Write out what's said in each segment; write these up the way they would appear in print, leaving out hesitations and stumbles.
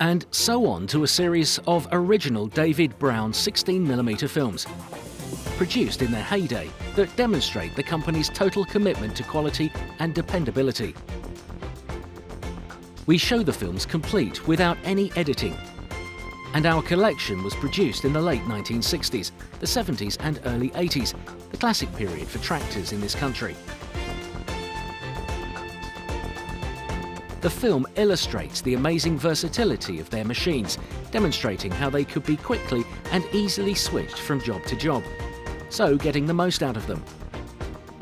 And so on to a series of original David Brown 16mm films, produced in their heyday, that demonstrate the company's total commitment to quality and dependability. We show the films complete without any editing, and our collection was produced in the late 1960s, the 70s and early 80s, the classic period for tractors in this country. The film illustrates the amazing versatility of their machines, demonstrating how they could be quickly and easily switched from job to job, so getting the most out of them.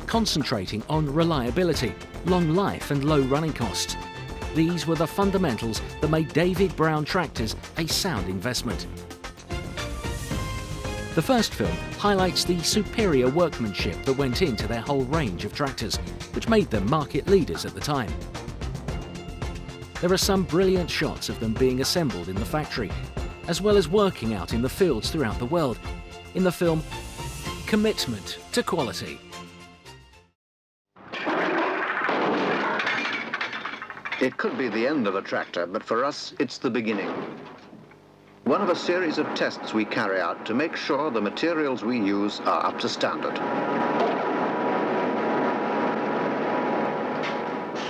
Concentrating on reliability, long life and low running costs. These were the fundamentals that made David Brown tractors a sound investment. The first film highlights the superior workmanship that went into their whole range of tractors, which made them market leaders at the time. There are some brilliant shots of them being assembled in the factory, as well as working out in the fields throughout the world, in the film Commitment to Quality. It could be the end of a tractor, but for us, it's the beginning. One of a series of tests we carry out to make sure the materials we use are up to standard.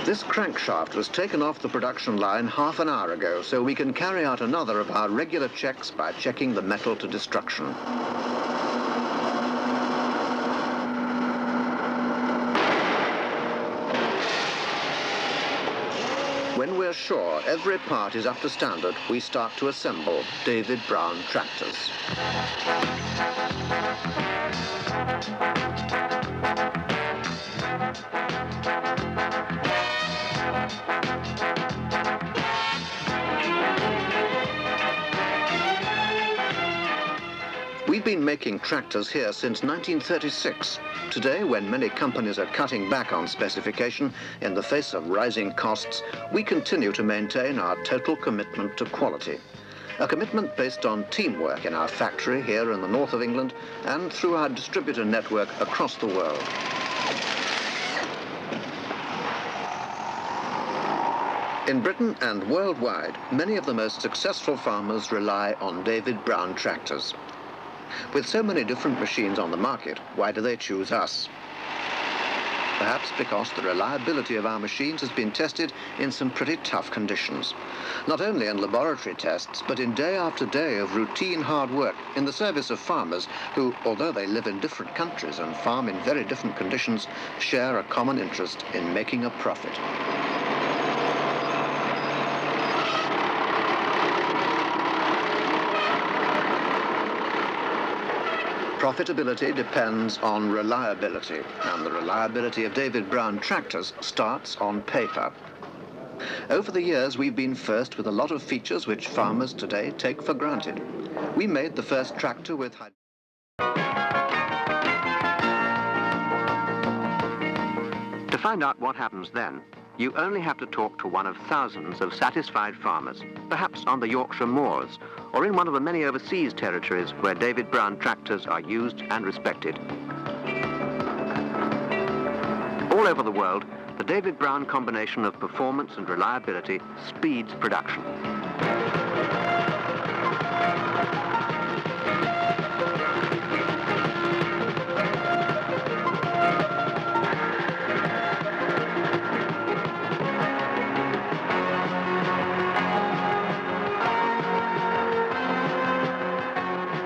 This crankshaft was taken off the production line half an hour ago, so we can carry out another of our regular checks by checking the metal to destruction. When we're sure every part is up to standard, we start to assemble David Brown tractors. We've been making tractors here since 1936. Today, when many companies are cutting back on specification in the face of rising costs, we continue to maintain our total commitment to quality. A commitment based on teamwork in our factory here in the north of England and through our distributor network across the world. In Britain and worldwide, many of the most successful farmers rely on David Brown tractors. With so many different machines on the market, why do they choose us? Perhaps because the reliability of our machines has been tested in some pretty tough conditions. Not only in laboratory tests, but in day after day of routine hard work in the service of farmers who, although they live in different countries and farm in very different conditions, share a common interest in making a profit. Profitability depends on reliability, and the reliability of David Brown tractors starts on paper. Over the years, we've been first with a lot of features which farmers today take for granted. We made the first tractor with To find out what happens then, you only have to talk to one of thousands of satisfied farmers, perhaps on the Yorkshire moors, or in one of the many overseas territories where David Brown tractors are used and respected. All over the world, the David Brown combination of performance and reliability speeds production.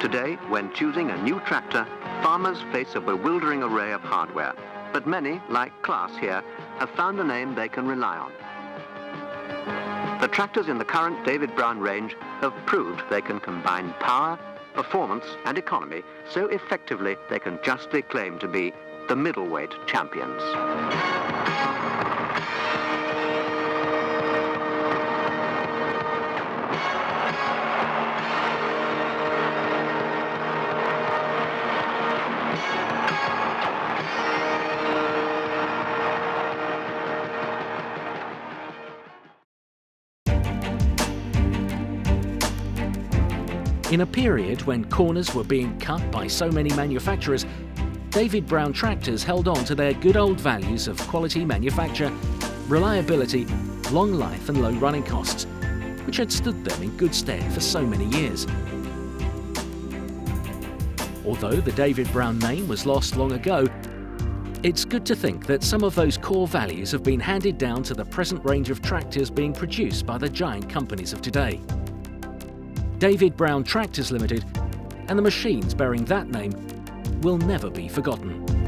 Today, when choosing a new tractor, farmers face a bewildering array of hardware. But many, like Klaas here, have found a name they can rely on. The tractors in the current David Brown range have proved they can combine power, performance and economy so effectively they can justly claim to be the middleweight champions. In a period when corners were being cut by so many manufacturers, David Brown tractors held on to their good old values of quality manufacture, reliability, long life and low running costs. which had stood them in good stead for so many years. Although the David Brown name was lost long ago, it's good to think that some of those core values have been handed down to the present range of tractors being produced by the giant companies of today. David Brown Tractors Limited and the machines bearing that name will never be forgotten.